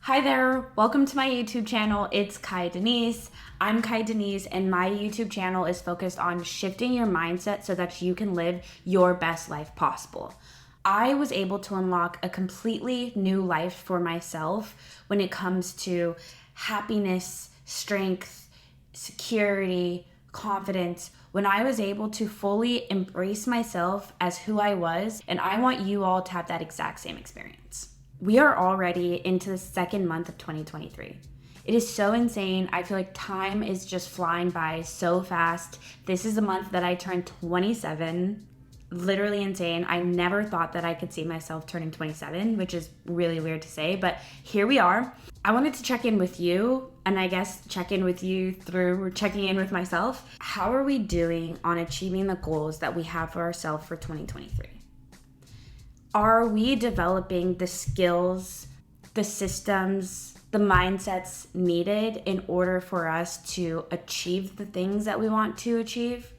Hi there, welcome to my YouTube channel. It's Kai Denise. I'm Kai Denise, and my YouTube channel is focused on shifting your mindset so that you can live your best life possible. I was able to unlock a completely new life for myself when it comes to happiness, strength, security, confidence, when I was able to fully embrace myself as who I was, and I want you all to have that exact same experience. We are already into the second month of 2023. It is so insane. I feel like time is just flying by so fast. This is the month that I turned 27. Literally insane. I never thought that I could see myself turning 27, which is really weird to say, but here we are. I wanted to check in with you, and I guess check in with you through checking in with myself. How are we doing on achieving the goals that we have for ourselves for 2023? Are we developing the skills, the systems, the mindsets needed in order for us to achieve the things that we want to achieve?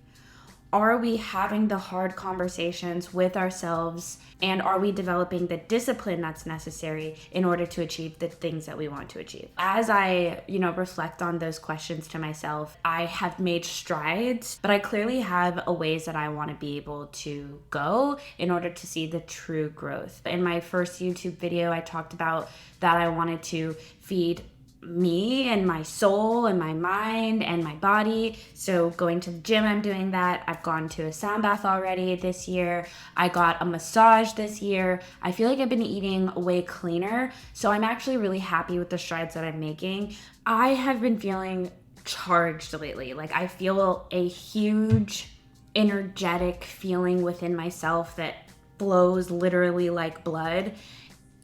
Are we having the hard conversations with ourselves, and are we developing the discipline that's necessary in order to achieve the things that we want to achieve? As I, reflect on those questions to myself, I have made strides, but I clearly have a ways that I want to be able to go in order to see the true growth. In my first YouTube video, I talked about that I wanted to feed me and my soul and my mind and my body. So going to the gym, I'm doing that. I've gone to a sound bath already this year. I got a massage this year. I feel like I've been eating way cleaner. So I'm actually really happy with the strides that I'm making. I have been feeling charged lately. Like I feel a huge energetic feeling within myself that flows literally like blood.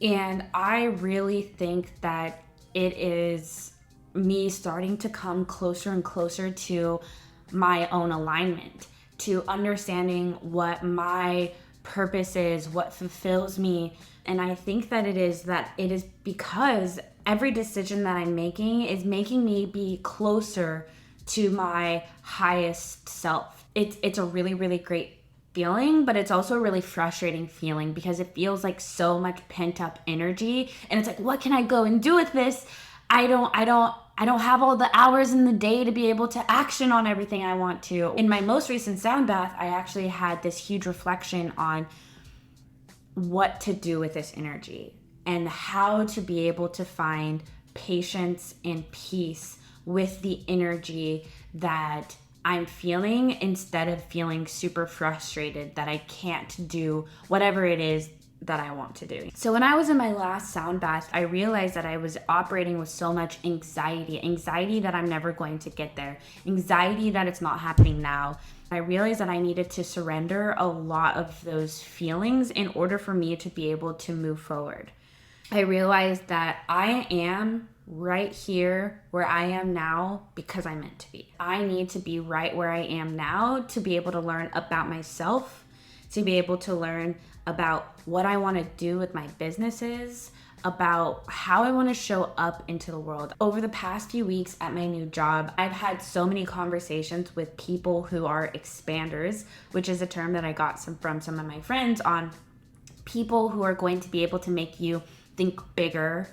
And I really think that it is me starting to come closer and closer to my own alignment, to understanding what my purpose is, what fulfills me. And I think that it is because every decision that I'm making is making me be closer to my highest self. It's a really, really great feeling, but it's also a really frustrating feeling because it feels like so much pent up energy, and it's like, what can I go and do with this? I don't have all the hours in the day to be able to action on everything I want to. In my most recent sound bath, I actually had this huge reflection on what to do with this energy and how to be able to find patience and peace with the energy that I'm feeling, instead of feeling super frustrated that I can't do whatever it is that I want to do. So when I was in my last sound bath, I realized that I was operating with so much anxiety that I'm never going to get there, anxiety that it's not happening now. I realized that I needed to surrender a lot of those feelings in order for me to be able to move forward. I realized that I am right here where I am now because I'm meant to be. I need to be right where I am now to be able to learn about myself, to be able to learn about what I want to do with my businesses, about how I want to show up into the world. Over the past few weeks at my new job, I've had so many conversations with people who are expanders, which is a term that I got from some of my friends, on people who are going to be able to make you think bigger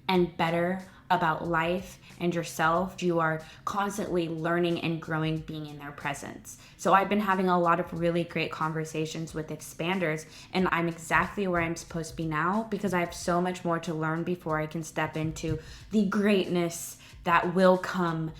and better about life and yourself. You are constantly learning and growing being in their presence. So I've been having a lot of really great conversations with expanders, and I'm exactly where I'm supposed to be now because I have so much more to learn before I can step into the greatness that will come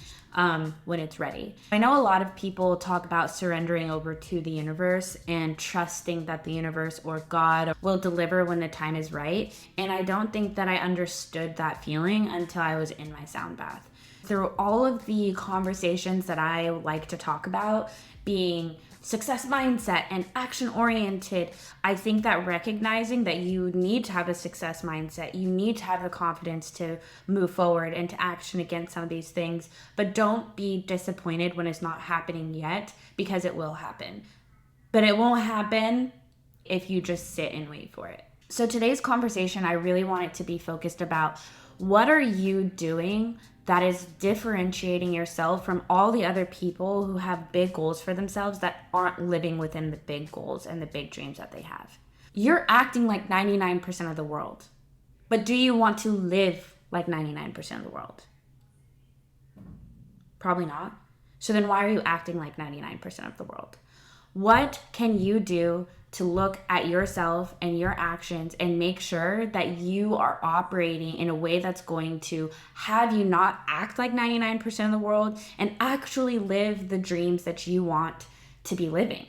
when it's ready. I know a lot of people talk about surrendering over to the universe and trusting that the universe or God will deliver when the time is right. And I don't think that I understood that feeling until I was in my sound bath. Through all of the conversations that I like to talk about, being success mindset and action oriented, I think that recognizing that you need to have a success mindset, you need to have the confidence to move forward and to action against some of these things, but don't be disappointed when it's not happening yet, because it will happen. But it won't happen if you just sit and wait for it. So today's conversation, I really want it to be focused about what are you doing that is differentiating yourself from all the other people who have big goals for themselves that aren't living within the big goals and the big dreams that they have. You're acting like 99% of the world, but do you want to live like 99% of the world? Probably not. So then why are you acting like 99% of the world? What can you do to look at yourself and your actions and make sure that you are operating in a way that's going to have you not act like 99% of the world and actually live the dreams that you want to be living?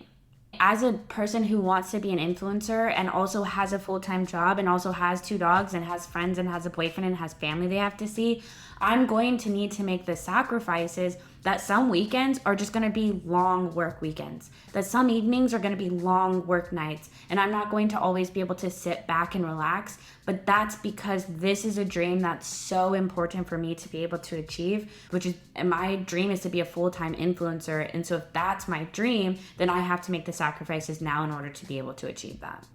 As a person who wants to be an influencer and also has a full-time job and also has 2 dogs and has friends and has a boyfriend and has family they have to see, I'm going to need to make the sacrifices that some weekends are just going to be long work weekends, that some evenings are going to be long work nights, and I'm not going to always be able to sit back and relax. But that's because this is a dream that's so important for me to be able to achieve, which is, my dream is to be a full-time influencer. And so if that's my dream, then I have to make the sacrifices now in order to be able to achieve that.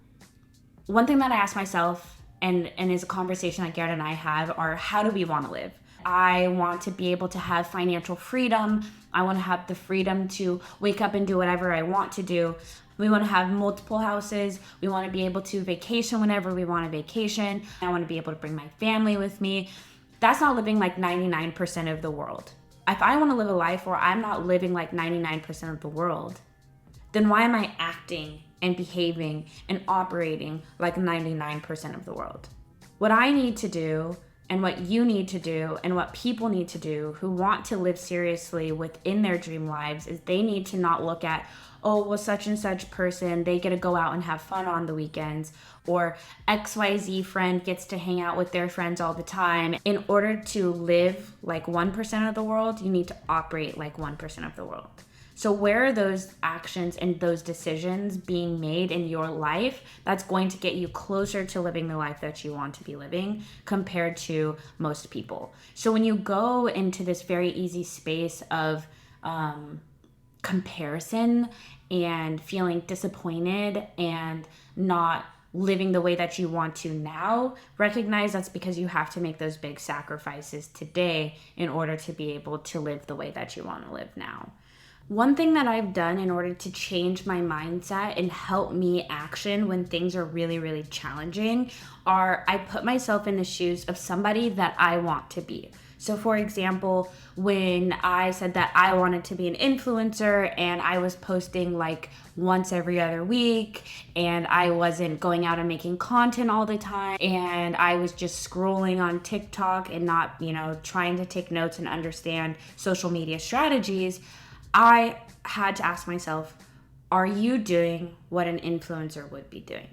One thing that I ask myself, and is a conversation that Garrett and I have, are how do we want to live? I want to be able to have financial freedom. I want to have the freedom to wake up and do whatever I want to do. We want to have multiple houses. We want to be able to vacation whenever we want to vacation. I want to be able to bring my family with me. That's not living like 99% of the world. If I want to live a life where I'm not living like 99% of the world, then why am I acting and behaving and operating like 99% of the world? What I need to do, and what you need to do, and what people need to do who want to live seriously within their dream lives, is they need to not look at, oh, well, such and such person, they get to go out and have fun on the weekends, or XYZ friend gets to hang out with their friends all the time. In order to live like 1% of the world, you need to operate like 1% of the world. So where are those actions and those decisions being made in your life that's going to get you closer to living the life that you want to be living compared to most people? So when you go into this very easy space of comparison and feeling disappointed and not living the way that you want to now, recognize that's because you have to make those big sacrifices today in order to be able to live the way that you want to live now. One thing that I've done in order to change my mindset and help me action when things are really, really challenging are I put myself in the shoes of somebody that I want to be. So for example, when I said that I wanted to be an influencer and I was posting like once every other week and I wasn't going out and making content all the time and I was just scrolling on TikTok and not, trying to take notes and understand social media strategies, I had to ask myself, are you doing what an influencer would be doing?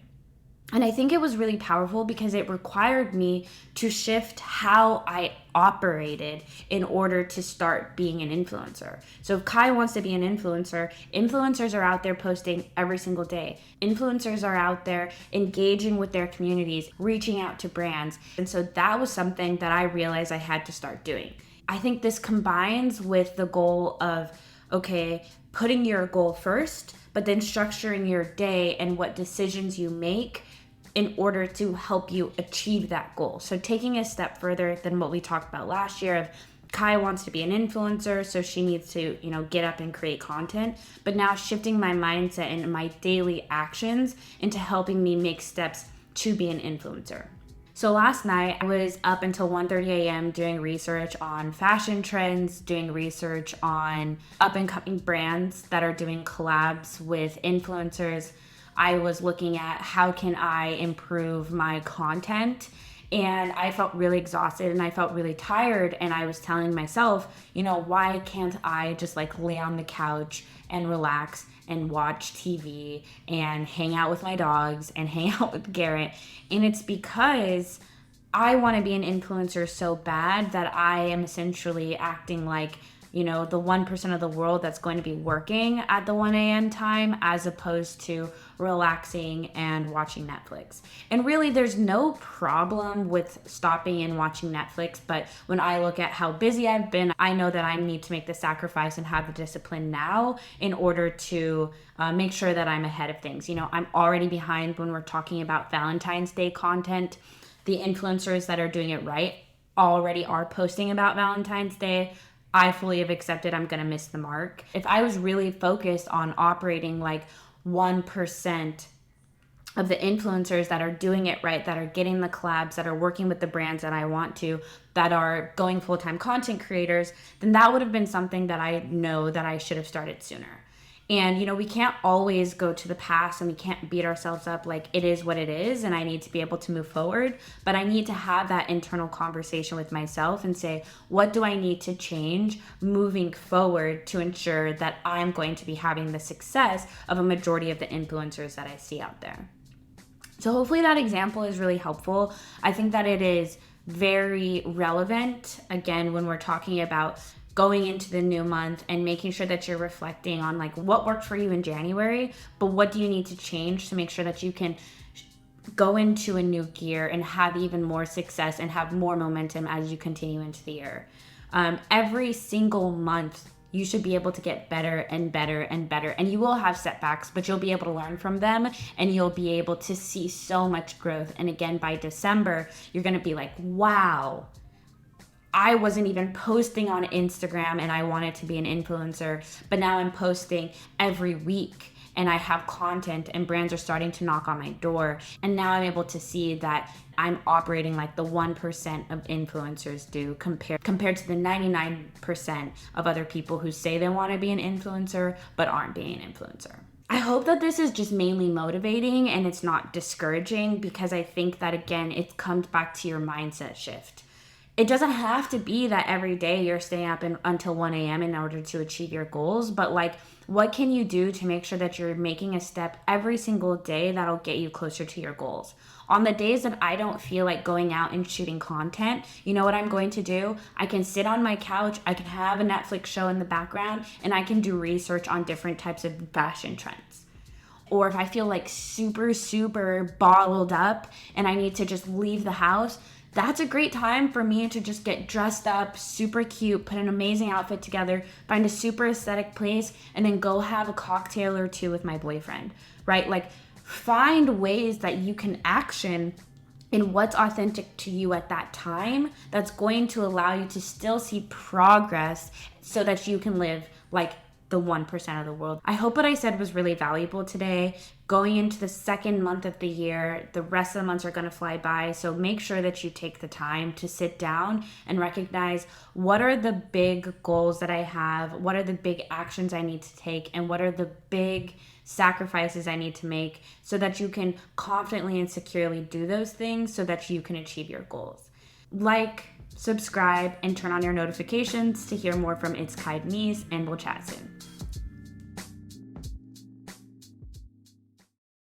And I think it was really powerful because it required me to shift how I operated in order to start being an influencer. So if Kai wants to be an influencer, influencers are out there posting every single day. Influencers are out there engaging with their communities, reaching out to brands. And so that was something that I realized I had to start doing. I think this combines with the goal of, okay, putting your goal first, but then structuring your day and what decisions you make in order to help you achieve that goal. So taking a step further than what we talked about last year of Kai wants to be an influencer, so she needs to, get up and create content, but now shifting my mindset and my daily actions into helping me make steps to be an influencer. So last night I was up until 1:30 a.m. doing research on fashion trends, doing research on up and coming brands that are doing collabs with influencers. I was looking at how can I improve my content, and I felt really exhausted and I felt really tired, and I was telling myself, why can't I just lay on the couch and relax and watch TV and hang out with my dogs and hang out with Garrett? And it's because I want to be an influencer so bad that I am essentially acting like, the 1% of the world that's going to be working at the 1 a.m. time as opposed to relaxing and watching Netflix. And really, there's no problem with stopping and watching Netflix, but when I look at how busy I've been, I know that I need to make the sacrifice and have the discipline now in order to make sure that I'm ahead of things. I'm already behind when we're talking about Valentine's Day content. The influencers that are doing it right already are posting about Valentine's Day. I fully have accepted I'm going to miss the mark. If I was really focused on operating like 1% of the influencers that are doing it right, that are getting the collabs, that are working with the brands that I want to, that are going full-time content creators, then that would have been something that I know that I should have started sooner. And, we can't always go to the past and we can't beat ourselves up. Like, it is what it is, and I need to be able to move forward. But I need to have that internal conversation with myself and say, what do I need to change moving forward to ensure that I'm going to be having the success of a majority of the influencers that I see out there? So hopefully that example is really helpful. I think that it is very relevant, again, when we're talking about going into the new month and making sure that you're reflecting on like what worked for you in January, but what do you need to change to make sure that you can go into a new gear and have even more success and have more momentum as you continue into the year. Every single month, you should be able to get better and better and better. And you will have setbacks, but you'll be able to learn from them and you'll be able to see so much growth. And again, by December, you're going to be like, wow, I wasn't even posting on Instagram and I wanted to be an influencer, but now I'm posting every week and I have content and brands are starting to knock on my door. And now I'm able to see that I'm operating like the 1% of influencers do compared to the 99% of other people who say they want to be an influencer but aren't being an influencer. I hope that this is just mainly motivating and it's not discouraging, because I think that, again, it comes back to your mindset shift. It doesn't have to be that every day you're staying up until 1 a.m. in order to achieve your goals, but like, what can you do to make sure that you're making a step every single day that'll get you closer to your goals? On the days that I don't feel like going out and shooting content, you know what I'm going to do? I can sit on my couch, I can have a Netflix show in the background, and I can do research on different types of fashion trends. Or if I feel like super, super bottled up and I need to just leave the house, that's a great time for me to just get dressed up, super cute, put an amazing outfit together, find a super aesthetic place, and then go have a cocktail or two with my boyfriend, right? Like, find ways that you can action in what's authentic to you at that time that's going to allow you to still see progress so that you can live like the 1% of the world. I hope what I said was really valuable today. Going into the second month of the year, the rest of the months are going to fly by. So make sure that you take the time to sit down and recognize, what are the big goals that I have? What are the big actions I need to take? And what are the big sacrifices I need to make so that you can confidently and securely do those things so that you can achieve your goals. Like, subscribe, and turn on your notifications to hear more from It's Kai Denise, and we'll chat soon.